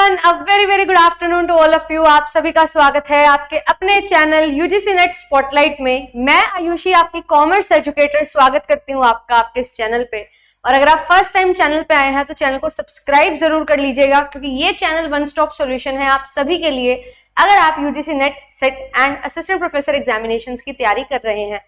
Everyone, a very very good afternoon to all of you. आप सभी का स्वागत है आपके अपने चैनल यूजीसी नेट स्पॉटलाइट में। मैं आयुषी, आपकी कॉमर्स एजुकेटर, स्वागत करती हूँ आपका आपके इस चैनल पे। और अगर आप फर्स्ट टाइम चैनल पे आए हैं तो चैनल को सब्सक्राइब जरूर कर लीजिएगा, क्योंकि ये चैनल वन स्टॉप सॉल्यूशन है आप सभी के लिए अगर आप UGC net, set and assistant professor examinations की तैयारी कर रहे हैं।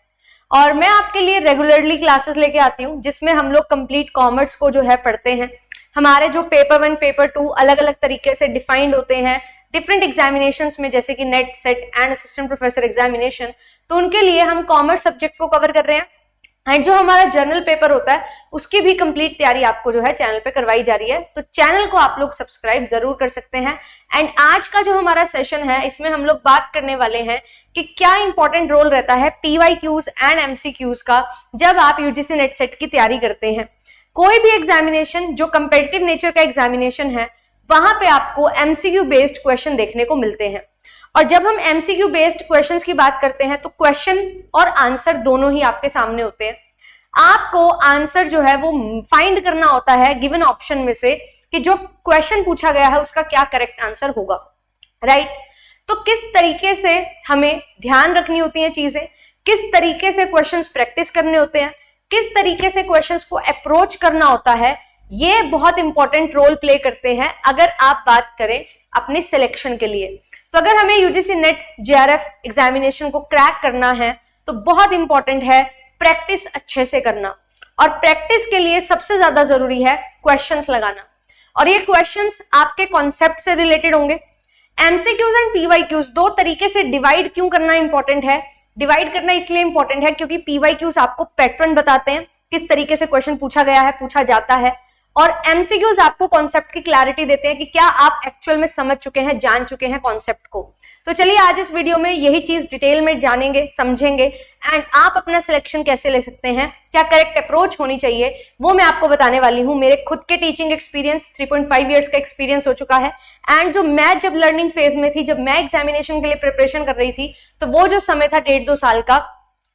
और मैं आपके लिए रेगुलरली क्लासेस लेके आती हूँ जिसमें हम लोग कंप्लीट कॉमर्स को जो है पढ़ते हैं। हमारे जो पेपर 1, पेपर 2 अलग अलग तरीके से डिफाइंड होते हैं डिफरेंट एग्जामिनेशंस में, जैसे कि net, set and assistant professor examination. तो उनके लिए हम कॉमर्स सब्जेक्ट को कवर कर रहे हैं एंड जो हमारा जर्नल पेपर होता है उसकी भी कंप्लीट तैयारी आपको जो है चैनल पे करवाई जा रही है। तो चैनल को आप लोग सब्सक्राइब जरूर कर सकते हैं। एंड आज का जो हमारा सेशन है इसमें हम लोग बात करने वाले हैं कि क्या इंपॉर्टेंट रोल रहता है पीवाईक्यूज एंड एमसीक्यूज का जब आप यूजीसी नेट सेट की तैयारी करते हैं। कोई भी एग्जामिनेशन जो कंपेटिटिव नेचर का एग्जामिनेशन है वहां पे आपको एमसीक्यू बेस्ड क्वेश्चन देखने को मिलते हैं। और जब हम एमसीक्यू बेस्ड क्वेश्चंस की बात करते हैं तो क्वेश्चन और आंसर दोनों ही आपके सामने होते हैं। आपको आंसर जो है वो फाइंड करना होता है गिवन ऑप्शन में से कि जो क्वेश्चन पूछा गया है उसका क्या करेक्ट आंसर होगा, राइट। तो किस तरीके से हमें ध्यान रखनी होती हैं चीजें, किस तरीके से क्वेश्चंस प्रैक्टिस करने होते हैं, किस तरीके से क्वेश्चंस को अप्रोच करना होता है, ये बहुत इंपॉर्टेंट रोल प्ले करते हैं अगर आप बात करें अपने सिलेक्शन के लिए। तो अगर हमें यूजीसी नेट जेआरएफ एग्जामिनेशन को क्रैक करना है तो बहुत इंपॉर्टेंट है प्रैक्टिस अच्छे से करना। और प्रैक्टिस के लिए सबसे ज्यादा जरूरी है क्वेश्चंस लगाना। और ये क्वेश्चंस आपके कॉन्सेप्ट से रिलेटेड होंगे। एमसीक्यूज एंड पीवाईक्यूज दो तरीके से डिवाइड क्यों करना इंपॉर्टेंट है? डिवाइड करना इसलिए इंपॉर्टेंट है क्योंकि पीवाईक्यूज आपको पैटर्न बताते हैं, किस तरीके से क्वेश्चन पूछा गया है, पूछा जाता है। और एमसीक्यूज आपको कॉन्सेप्ट की क्लैरिटी देते हैं कि क्या आप एक्चुअल में समझ चुके हैं, जान चुके हैं कॉन्सेप्ट को। तो चलिए आज इस वीडियो में यही चीज डिटेल में जानेंगे, समझेंगे एंड आप अपना सिलेक्शन कैसे ले सकते हैं, क्या करेक्ट अप्रोच होनी चाहिए, वो मैं आपको बताने वाली हूँ। मेरे खुद के टीचिंग एक्सपीरियंस 3.5 इयर्स का एक्सपीरियंस हो चुका है। एंड जो मैं जब लर्निंग फेज में थी, जब मैं एग्जामिनेशन के लिए प्रिपरेशन कर रही थी, तो वो जो समय था 1.5-2 साल का,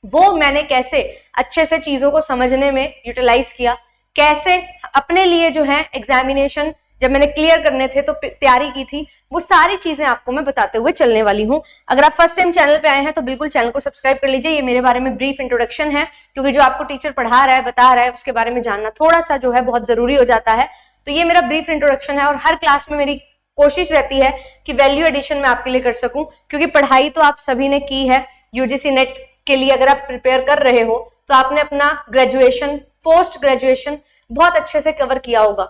वो मैंने कैसे अच्छे से चीजों को समझने में यूटिलाइज किया, कैसे अपने लिए जो है एग्जामिनेशन जब मैंने क्लियर करने थे तो तैयारी की थी, वो सारी चीजें आपको मैं बताते हुए चलने वाली हूँ। अगर आप फर्स्ट टाइम चैनल पे आए हैं तो बिल्कुल चैनल को सब्सक्राइब कर लीजिए। ये मेरे बारे में ब्रीफ इंट्रोडक्शन है, क्योंकि जो आपको टीचर पढ़ा रहा है, बता रहा है, उसके बारे में जानना थोड़ा सा जो है बहुत जरूरी हो जाता है। तो ये मेरा ब्रीफ इंट्रोडक्शन है और हर क्लास में मेरी कोशिश रहती है कि वैल्यू एडिशन मैं आपके लिए कर सकूं, क्योंकि पढ़ाई तो आप सभी ने की है यूजीसी नेट के लिए। अगर आप प्रिपेयर कर रहे हो तो आपने अपना ग्रेजुएशन, पोस्ट ग्रेजुएशन बहुत अच्छे से कवर किया होगा।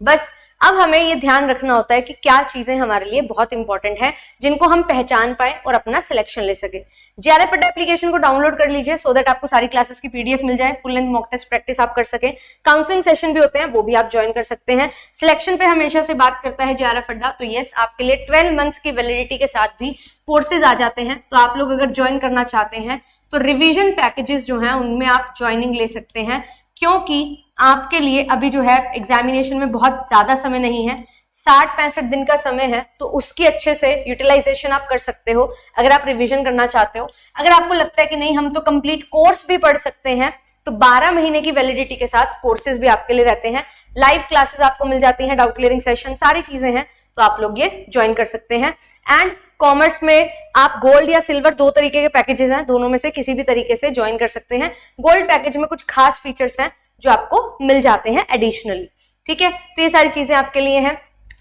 बस अब हमें ये ध्यान रखना होता है कि क्या चीजें हमारे लिए बहुत इंपॉर्टेंट है जिनको हम पहचान पाए और अपना सिलेक्शन ले सके। जेआरएफ अड्डा एप्लीकेशन को डाउनलोड कर लीजिए सो दैट आपको सारी क्लासेस की पीडीएफ मिल जाए, full length mock test practice आप कर सके। काउंसलिंग सेशन भी होते हैं, वो भी आप ज्वाइन कर सकते हैं। सिलेक्शन पे हमेशा से बात करता है जेआरएफ अड्डा। तो यस, आपके लिए 12 मंथ्स की वैलिडिटी के साथ भी कोर्सेज आ जाते हैं। तो आप लोग अगर ज्वाइन करना चाहते हैं तो रिविजन पैकेजेस जो है उनमें आप ज्वाइनिंग ले सकते हैं, क्योंकि आपके लिए अभी जो है एग्जामिनेशन में बहुत ज्यादा समय नहीं है, 60-65 दिन का समय है। तो उसकी अच्छे से यूटिलाइजेशन आप कर सकते हो अगर आप रिवीजन करना चाहते हो। अगर आपको लगता है कि नहीं हम तो कंप्लीट कोर्स भी पढ़ सकते हैं, तो 12 महीने की वैलिडिटी के साथ कोर्सेज भी आपके लिए रहते हैं। लाइव क्लासेस आपको मिल जाती हैं, डाउट क्लियरिंग सेशन, सारी चीजें हैं। तो आप लोग ये ज्वाइन कर सकते हैं। एंड कॉमर्स में आप गोल्ड या सिल्वर दो तरीके के पैकेजेस हैं, दोनों में से किसी भी तरीके से ज्वाइन कर सकते हैं। गोल्ड पैकेज में कुछ खास फीचर्स हैं जो आपको मिल जाते हैं एडिशनली, ठीक है। तो ये सारी चीजें आपके लिए हैं।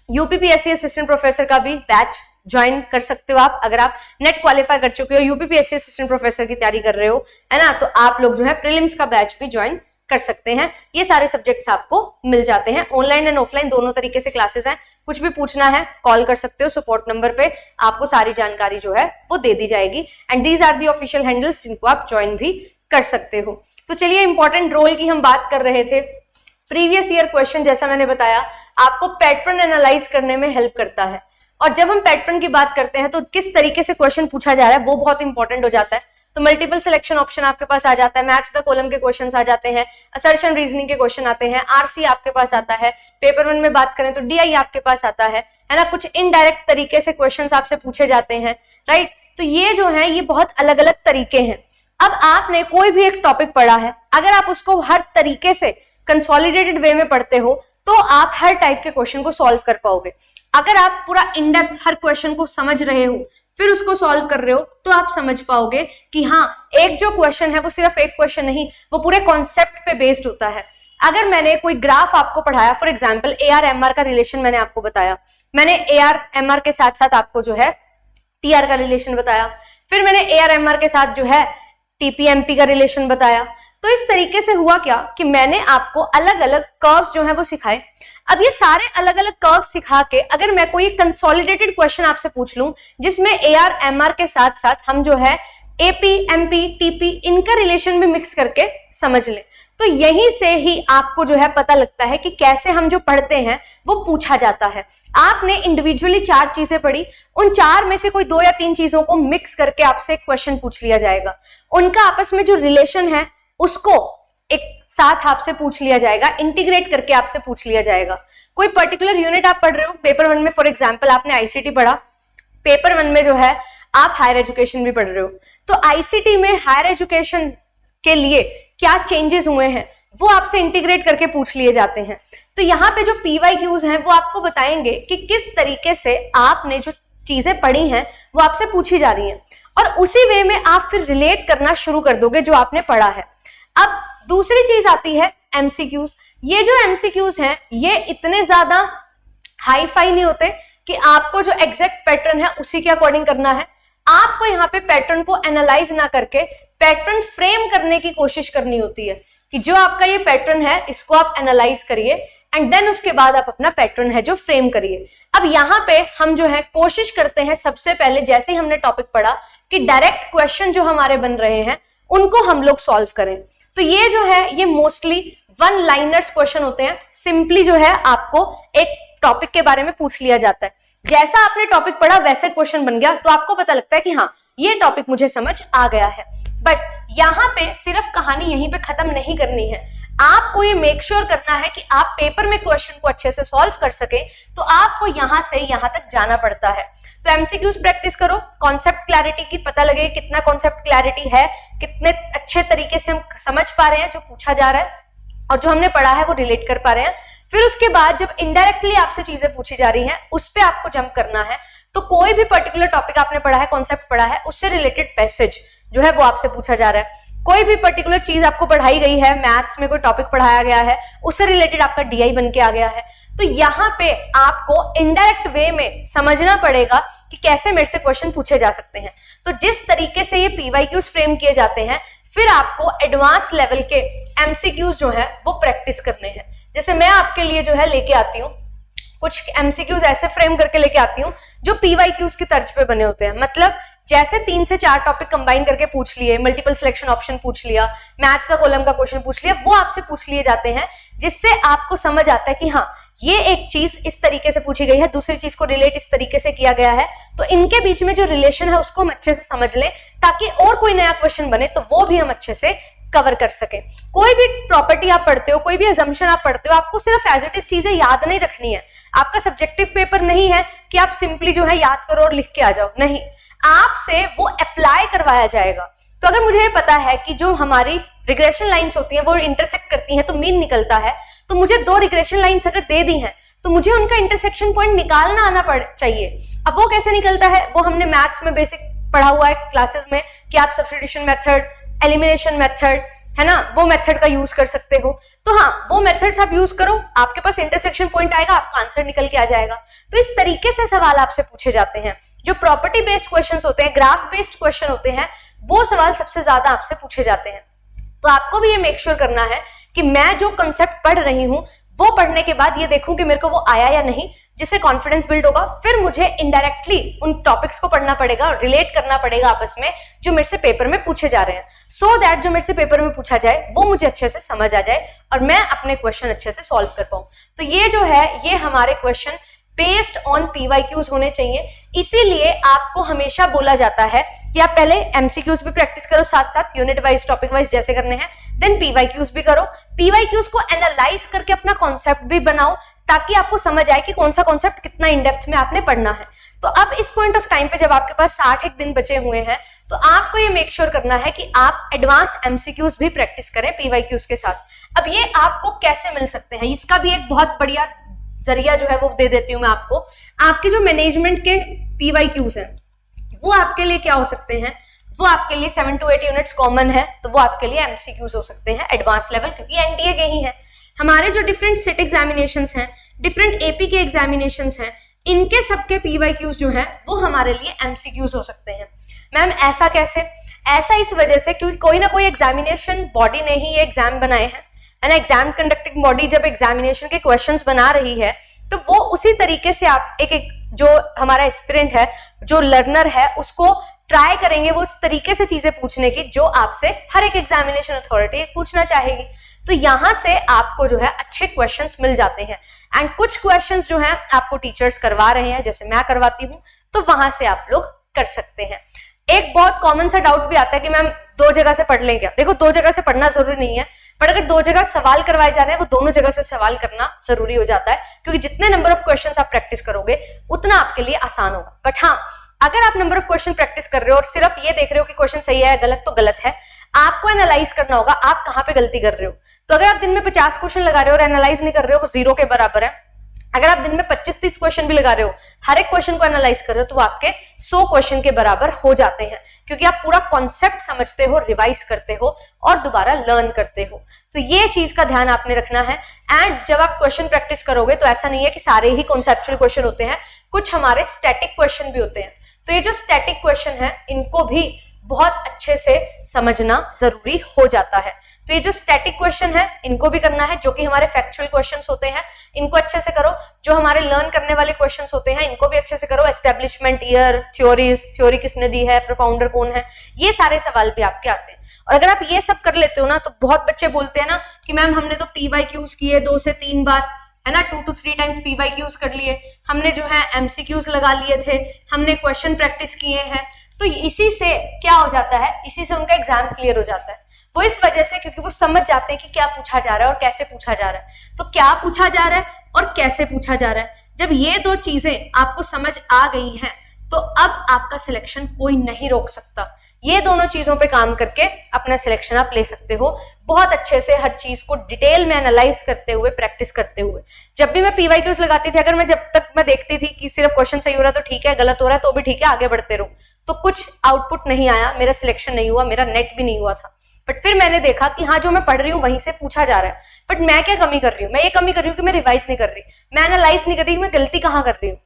यूपीपीएससी असिस्टेंट प्रोफेसर का भी बैच ज्वाइन कर सकते हो आप। अगर आप नेट क्वालिफाई कर चुके हो, यूपीपीएससी असिस्टेंट प्रोफेसर की तैयारी कर रहे हो, है ना, तो आप लोग जो है प्रीलिम्स का बैच भी ज्वाइन कर सकते हैं। ये सारे सब्जेक्ट्स आपको मिल जाते हैं। ऑनलाइन एंड ऑफलाइन दोनों तरीके से क्लासेस हैं। कुछ भी पूछना है कॉल कर सकते हो सपोर्ट नंबर पे, आपको सारी जानकारी जो है वो दे दी जाएगी। And these are the official handles जिनको आप ज्वाइन भी कर सकते हो। तो चलिए इंपॉर्टेंट रोल की हम बात कर रहे थे। प्रीवियस ईयर क्वेश्चन, जैसा मैंने बताया, आपको पैटर्न एनालाइज करने में हेल्प करता है। और जब हम पैटर्न की बात करते हैं तो किस तरीके से क्वेश्चन पूछा जा रहा है वो बहुत इंपॉर्टेंट हो जाता है। तो मल्टीपल सिलेक्शन ऑप्शन आपके पास आ जाता है, मैच द कॉलम के क्वेश्चंस आ जाते हैं, असर्शन रीजनिंग के क्वेश्चन आते हैं, आरसी आपके पास आता है, पेपर 1 में बात करें तो डीआई आपके पास आता है ना। कुछ इनडायरेक्ट तरीके से क्वेश्चंस आपसे पूछे जाते हैं, राइट। तो ये जो है ये बहुत अलग अलग तरीके हैं। अब आपने कोई भी एक टॉपिक पढ़ा है, अगर आप उसको हर तरीके से कंसोलिडेटेड वे में पढ़ते हो तो आप हर टाइप के क्वेश्चन को सॉल्व कर पाओगे। अगर आप पूरा इन डेप्थ हर क्वेश्चन को समझ रहे हो फिर उसको सॉल्व कर रहे हो तो आप समझ पाओगे कि हाँ, एक जो क्वेश्चन है वो सिर्फ एक क्वेश्चन नहीं, वो पूरे कॉन्सेप्ट पे बेस्ड होता है। अगर मैंने कोई ग्राफ आपको पढ़ाया, फॉर एग्जांपल AR MR का रिलेशन मैंने आपको बताया, मैंने AR MR के साथ साथ आपको जो है TR का रिलेशन बताया, फिर मैंने AR MR के साथ जो है TP MP का रिलेशन बताया। तो इस तरीके से हुआ क्या कि मैंने आपको अलग अलग कर्व्स जो है वो सिखाए। अब ये सारे अलग अलग कर्व सिखा के अगर मैं कोई कंसोलिडेटेड क्वेश्चन आपसे पूछ लूं जिसमें AR MR के साथ साथ हम जो है AP MP TP इनका रिलेशन भी मिक्स करके समझ लें, तो यहीं से ही आपको जो है पता लगता है कि कैसे हम जो पढ़ते हैं वो पूछा जाता है। आपने इंडिविजुअली 4 चीजें पढ़ी, उन 4 में से कोई 2 या 3 चीजों को मिक्स करके आपसे एक क्वेश्चन पूछ लिया जाएगा, उनका आपस में जो रिलेशन है उसको एक साथ आपसे पूछ लिया जाएगा, इंटीग्रेट करके आपसे पूछ लिया जाएगा। कोई पर्टिकुलर यूनिट आप पढ़ रहे हो, पेपर 1 में फॉर एग्जांपल आपने ICT पढ़ा, पेपर 1 में जो है आप हायर एजुकेशन भी पढ़ रहे हो, तो ICT में हायर एजुकेशन के लिए क्या चेंजेस हुए हैं वो आपसे इंटीग्रेट करके पूछ लिए जाते हैं। तो यहाँ पे जो PYQs हैं वो आपको बताएंगे कि किस तरीके से आपने जो चीजें पढ़ी हैं वो आपसे पूछी जा रही हैं, और उसी वे में आप फिर रिलेट करना शुरू कर दोगे जो आपने पढ़ा है। अब दूसरी चीज आती है MCQs। ये जो MCQs हैं ये इतने ज्यादा हाई फाई नहीं होते कि आपको जो एग्जैक्ट पैटर्न है उसी के अकॉर्डिंग करना है। आपको यहाँ पे पैटर्न को एनालाइज ना करके पैटर्न फ्रेम करने की कोशिश करनी होती है कि जो आपका ये पैटर्न है इसको आप एनालाइज करिए एंड देन उसके बाद आप अपना पैटर्न है जो फ्रेम करिए। अब यहाँ पे हम जो है कोशिश करते हैं सबसे पहले, जैसे ही हमने टॉपिक पढ़ा, कि डायरेक्ट क्वेश्चन जो हमारे बन रहे हैं उनको हम लोग सॉल्व करें। तो ये जो है ये मोस्टली 1 लाइनर्स क्वेश्चन होते हैं। सिंपली जो है आपको एक टॉपिक के बारे में पूछ लिया जाता है, जैसा आपने टॉपिक पढ़ा वैसे क्वेश्चन बन गया, तो आपको पता लगता है कि हाँ ये टॉपिक मुझे समझ आ गया है। बट यहाँ पे सिर्फ कहानी यहीं पे खत्म नहीं करनी है, आपको ये मेक श्योर करना है कि आप पेपर में क्वेश्चन को अच्छे से सॉल्व कर सके, तो आपको यहाँ से यहाँ तक जाना पड़ता है। तो MCQs प्रैक्टिस करो, कॉन्सेप्ट क्लैरिटी की पता लगे कितना कॉन्सेप्ट क्लैरिटी है, कितने अच्छे तरीके से हम समझ पा रहे हैं जो पूछा जा रहा है और जो हमने पढ़ा है वो रिलेट कर पा रहे हैं। फिर उसके बाद जब इनडायरेक्टली आपसे चीजें पूछी जा रही हैं उस पे आपको जंप करना है। तो कोई भी पर्टिकुलर टॉपिक आपने पढ़ा है, कॉन्सेप्ट पढ़ा है, उससे रिलेटेड पैसेज जो है वो आपसे पूछा जा रहा है। कोई भी पर्टिकुलर चीज आपको पढ़ाई गई है, मैथ्स में कोई टॉपिक पढ़ाया गया है, उससे रिलेटेड आपका DI बन के आ गया है, तो यहाँ पे आपको इनडायरेक्ट वे में समझना पड़ेगा कि कैसे मेरे से क्वेश्चन पूछे जा सकते हैं। तो जिस तरीके से ये PYQs फ्रेम किए जाते हैं, फिर आपको एडवांस लेवल के MCQs जो है वो प्रैक्टिस करने हैं। जैसे मैं आपके लिए जो है लेके आती हूँ कुछ MCQs ऐसे फ्रेम करके लेके आती हूँ जो PYQs की तर्ज पे बने होते हैं। मतलब जैसे 3 से 4 टॉपिक कंबाइन करके पूछ लिए, मल्टीपल सिलेक्शन ऑप्शन पूछ लिया, मैथ्स का कॉलम का क्वेश्चन पूछ लिया, वो आपसे पूछ लिए जाते हैं, जिससे आपको समझ आता है कि हाँ ये एक चीज इस तरीके से पूछी गई है, दूसरी चीज को रिलेट इस तरीके से किया गया है, तो इनके बीच में जो रिलेशन है उसको हम अच्छे से समझ लें ताकि और कोई नया क्वेश्चन बने तो वो भी हम अच्छे से कवर कर सके। कोई भी प्रॉपर्टी आप पढ़ते हो, कोई भी अजम्पशन आप पढ़ते हो, आपको सिर्फ एज इट इज चीजें याद नहीं रखनी है। आपका सब्जेक्टिव पेपर नहीं है कि आप सिंपली जो है याद करो और लिख के आ जाओ, नहीं, आपसे वो अप्लाई करवाया जाएगा। तो अगर मुझे पता है कि जो हमारी रिग्रेशन लाइंस होती हैं वो इंटरसेक्ट करती हैं तो मीन निकलता है, तो मुझे 2 रिग्रेशन लाइंस अगर दे दी हैं तो मुझे उनका इंटरसेक्शन पॉइंट निकालना आना चाहिए। अब वो कैसे निकलता है, वो हमने मैथ्स में बेसिक पढ़ा हुआ है क्लासेस में कि आप सब्स्टिट्यूशन मेथड, एलिमिनेशन मेथड है ना, वो मेथड का यूज कर सकते हो। तो हाँ, वो मेथड्स आप यूज करो, आपके पास इंटरसेक्शन पॉइंट आएगा, आपका आंसर निकल के आ जाएगा। तो इस तरीके से सवाल आपसे पूछे जाते हैं। जो प्रॉपर्टी बेस्ड क्वेश्चंस होते हैं, ग्राफ बेस्ड क्वेश्चन होते हैं, वो सवाल सबसे ज्यादा आपसे पूछे जाते हैं। तो आपको भी ये मेक श्योर करना है कि मैं जो कंसेप्ट पढ़ रही हूँ वो पढ़ने के बाद ये देखूं कि मेरे को वो आया या नहीं, जिससे कॉन्फिडेंस बिल्ड होगा। फिर मुझे इनडायरेक्टली उन टॉपिक्स को पढ़ना पड़ेगा और रिलेट करना पड़ेगा आपस में जो मेरे से पेपर में पूछे जा रहे हैं, सो दैट जो मेरे से पेपर में पूछा जाए वो मुझे अच्छे से समझ आ जाए और मैं अपने क्वेश्चन अच्छे से सॉल्व कर पाऊं। तो ये जो है ये हमारे क्वेश्चन बेस्ड ऑन PYQs होने चाहिए। इसीलिए आपको हमेशा बोला जाता है कि आप पहले MCQs भी प्रैक्टिस करो, साथ साथ यूनिट वाइज, टॉपिक वाइज जैसे करने हैं, देन PYQs भी करो। PYQs को एनालाइज करके अपना कॉन्सेप्ट भी बनाओ ताकि आपको समझ आए कि कौन सा कॉन्सेप्ट कितना इन डेप्थ में आपने पढ़ना है। तो अब इस पॉइंट ऑफ टाइम पे जब आपके पास 60 दिन बचे हुए हैं, तो आपको ये मेक श्योर करना है कि आप एडवांस एमसीक्यूज भी प्रैक्टिस करें पीवाईक्यूज के साथ। अब ये आपको कैसे मिल सकते हैं, इसका भी एक बहुत बढ़िया जरिया जो है वो दे देती हूँ मैं आपको। आपके जो मैनेजमेंट के पीवाईक्यूज हैं वो आपके लिए क्या हो सकते हैं, वो आपके लिए 7 to 8 यूनिट्स कॉमन है, तो वो आपके लिए एमसीक्यूज हो सकते हैं एडवांस लेवल, क्योंकि एनडीए के ही है। हमारे जो डिफरेंट सेट एग्जामिनेशंस हैं, डिफरेंट एपी के एग्जामिनेशंस हैं, इनके सबके पीवाईक्यूज जो हैं वो हमारे लिए एमसीक्यूज हो सकते हैं। मैम ऐसा कैसे? ऐसा इस वजह से क्योंकि कोई ना कोई एग्जामिनेशन बॉडी ने ही ये एग्जाम बनाए हैं, है ना। एग्जाम कंडक्टिंग बॉडी जब एग्जामिनेशन के क्वेश्चंस बना रही है तो वो उसी तरीके से आप एक जो हमारा एस्पिरेंट है, जो लर्नर है, उसको ट्राई करेंगे वो उस तरीके से चीजें पूछने की जो आपसे हर एक एग्जामिनेशन अथॉरिटी पूछना चाहेगी। तो यहां से आपको जो है अच्छे क्वेश्चंस मिल जाते हैं। एंड कुछ क्वेश्चंस जो है आपको टीचर्स करवा रहे हैं, जैसे मैं करवाती हूँ, तो वहां से आप लोग कर सकते हैं। एक बहुत कॉमन सा डाउट भी आता है कि मैम 2 जगह से पढ़ लें क्या? देखो 2 जगह से पढ़ना जरूरी नहीं है, पर अगर 2 जगह सवाल करवाए जा रहे हैं वो दोनों जगह से सवाल करना जरूरी हो जाता है, क्योंकि जितने नंबर ऑफ क्वेश्चंस आप प्रैक्टिस करोगे उतना आपके लिए आसान होगा। बट हाँ, अगर आप नंबर ऑफ क्वेश्चन प्रैक्टिस कर रहे हो और सिर्फ ये देख रहे हो कि क्वेश्चन सही है गलत, तो गलत है। आपको एनालाइज करना होगा आप कहाँ पे गलती कर रहे हो। तो अगर आप दिन में 50 क्वेश्चन लगा रहे हो और एनालाइज नहीं कर रहे हो, वो 0 के बराबर है। अगर आप दिन में 25-30 क्वेश्चन भी लगा रहे हो, हर एक क्वेश्चन को एनालाइज कर रहे हो, तो वो आपके 100 क्वेश्चन के बराबर हो जाते हैं, क्योंकि आप पूरा कॉन्सेप्ट समझते हो, रिवाइज करते हो और दोबारा लर्न करते हो। तो ये चीज का ध्यान आपने रखना है। एंड जब आप क्वेश्चन प्रैक्टिस करोगे तो ऐसा नहीं है कि सारे ही कॉन्सेप्चुअल क्वेश्चन होते हैं, कुछ हमारे स्टैटिक क्वेश्चन भी होते हैं। तो ये जो स्टैटिक क्वेश्चन है इनको भी बहुत अच्छे से समझना जरूरी हो जाता है। तो ये जो स्टैटिक क्वेश्चन है इनको भी करना है, जो कि हमारे फैक्चुअल क्वेश्चंस होते हैं, इनको अच्छे से करो। जो हमारे लर्न करने वाले क्वेश्चंस होते हैं इनको भी अच्छे से करो। एस्टेब्लिशमेंट ईयर, थ्योरी किसने दी है, प्रोपाउंडर कौन है, ये सारे सवाल भी आपके आते हैं। और अगर आप ये सब कर लेते हो ना, तो बहुत बच्चे बोलते हैं ना कि मैम हमने तो पीवाईक्यूज किए 2 से 3 बार, है ना, 2 to 3 टाइम्स पीवाईक्यूज कर लिए, हमने जो है एमसीक्यूज लगा लिए थे, हमने क्वेश्चन प्रैक्टिस किए हैं। तो इसी से क्या हो जाता है, इसी से उनका एग्जाम क्लियर हो जाता है। वो इस वजह से क्योंकि वो समझ जाते हैं कि क्या पूछा जा रहा है और कैसे पूछा जा रहा है। तो क्या पूछा जा रहा है और कैसे पूछा जा रहा है, जब ये 2 चीजें आपको समझ आ गई हैं, तो अब आपका सिलेक्शन कोई नहीं रोक सकता। ये दोनों चीजों पे काम करके अपना सिलेक्शन आप ले सकते हो, बहुत अच्छे से हर चीज को डिटेल में एनालाइज करते हुए, प्रैक्टिस करते हुए। जब भी मैं पीवाईक्यूज लगाती थी, अगर मैं जब तक मैं देखती थी कि सिर्फ क्वेश्चन सही हो रहा है तो ठीक है, गलत हो रहा है तो भी ठीक है, आगे बढ़ते रहो, तो कुछ आउटपुट नहीं आया, मेरा सिलेक्शन नहीं हुआ, मेरा नेट भी नहीं हुआ था। बट फिर मैंने देखा कि हाँ, जो मैं पढ़ रही हूँ वहीं से पूछा जा रहा है, बट मैं क्या कमी कर रही हूँ, मैं ये कमी कर रही हूँ कि मैं रिवाइज नहीं कर रही, मैं एनालाइज नहीं कर रही, मैं गलती कहाँ कर रही हूँ,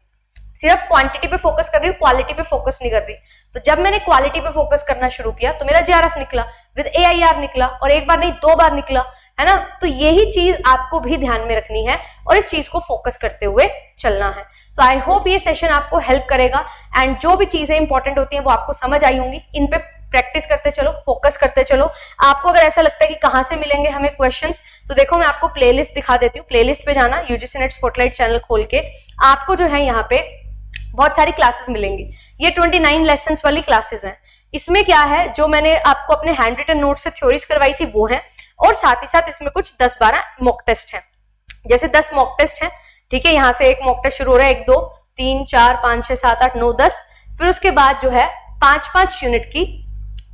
सिर्फ क्वांटिटी पे फोकस कर रही हूँ, क्वालिटी पे फोकस नहीं कर रही। तो जब मैंने क्वालिटी पे फोकस करना शुरू किया तो मेरा जेआरएफ निकला, विद एआईआर निकला, और एक बार नहीं 2 बार निकला, है ना। तो यही चीज आपको भी ध्यान में रखनी है और इस चीज को फोकस करते हुए चलना है। तो आई होप ये सेशन आपको हेल्प करेगा एंड जो भी चीजें इंपॉर्टेंट होती हैं वो आपको समझ आई होंगी। इन पे प्रैक्टिस करते चलो, फोकस करते चलो। आपको अगर ऐसा लगता है कि कहाँ से मिलेंगे हमें क्वेश्चंस, तो देखो मैं आपको प्लेलिस्ट दिखा देती हूँ। प्लेलिस्ट पे जाना, यूजीसी नेट स्पॉटलाइट चैनल खोल के आपको जो है यहाँ पे बहुत सारी क्लासेस मिलेंगी। ये 29 लेसन्स वाली क्लासेस हैं। इसमें क्या है, जो मैंने आपको अपने हैंड रिटन नोट से थ्योरीज करवाई थी वो है, और साथ ही साथ इसमें कुछ 10-12 मॉक टेस्ट हैं। जैसे 10 मॉक टेस्ट हैं, ठीक है, यहाँ से एक मॉक टेस्ट शुरू हो रहा है, 1 2 3 4 5 6 7 8 9 10। फिर उसके बाद जो है 5-5 यूनिट की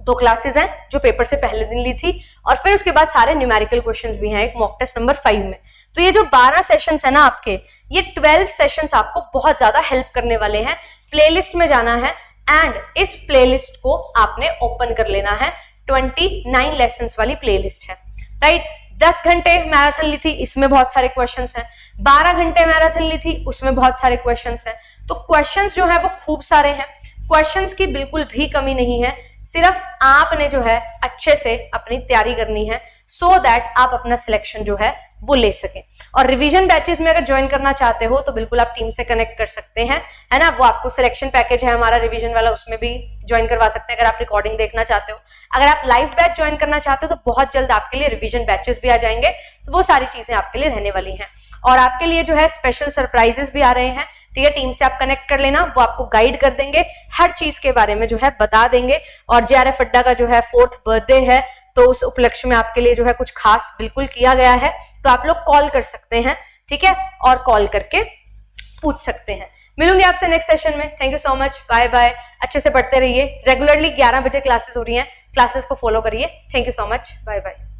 2 क्लासेस हैं जो पेपर से पहले दिन ली थी, और फिर उसके बाद सारे न्यूमेरिकल क्वेश्चंस भी हैं एक मॉक टेस्ट नंबर 5 में। तो ये जो 12 सेशंस है ना आपके, ये 12 सेशंस आपको बहुत ज्यादा हेल्प करने वाले हैं। प्लेलिस्ट में जाना है एंड इस प्लेलिस्ट को आपने ओपन कर लेना है। 29 लेसन्स वाली प्लेलिस्ट है, राइट। 10 घंटे मैराथन ली थी, इसमें बहुत सारे क्वेश्चंस हैं। 12 घंटे मैराथन ली थी, उसमें बहुत सारे क्वेश्चंस हैं। तो क्वेश्चंस जो है वो खूब सारे हैं, क्वेश्चंस की बिल्कुल भी कमी नहीं है। सिर्फ आपने जो है अच्छे से अपनी तैयारी करनी है, सो दैट आप अपना सिलेक्शन जो है वो ले सकें। और रिवीजन बैचेस में अगर ज्वाइन करना चाहते हो तो बिल्कुल आप टीम से कनेक्ट कर सकते हैं, है ना। वो आपको सिलेक्शन पैकेज है हमारा रिवीजन वाला, उसमें भी ज्वाइन करवा सकते हैं अगर आप रिकॉर्डिंग देखना चाहते हो। अगर आप लाइव बैच ज्वाइन करना चाहते हो तो बहुत जल्द आपके लिए रिवीजन बैचेस भी आ जाएंगे, तो वो सारी चीजें आपके लिए रहने वाली हैं। और आपके लिए जो है स्पेशल सरप्राइजेस भी आ रहे हैं, ठीक है। टीम से आप कनेक्ट कर लेना, वो आपको गाइड कर देंगे, हर चीज के बारे में जो है बता देंगे। और जेआरएफ अड्डा का जो है 4th बर्थडे है, तो उस उपलक्ष्य में आपके लिए जो है कुछ खास बिल्कुल किया गया है। तो आप लोग कॉल कर सकते हैं, ठीक है, और कॉल करके पूछ सकते हैं। मिलूंगी आपसे नेक्स्ट सेशन में। Thank you so much, bye bye. अच्छे से पढ़ते रहिए। रेगुलरली 11 बजे क्लासेस हो रही हैं, क्लासेस को फॉलो करिए। Thank you so much, bye bye.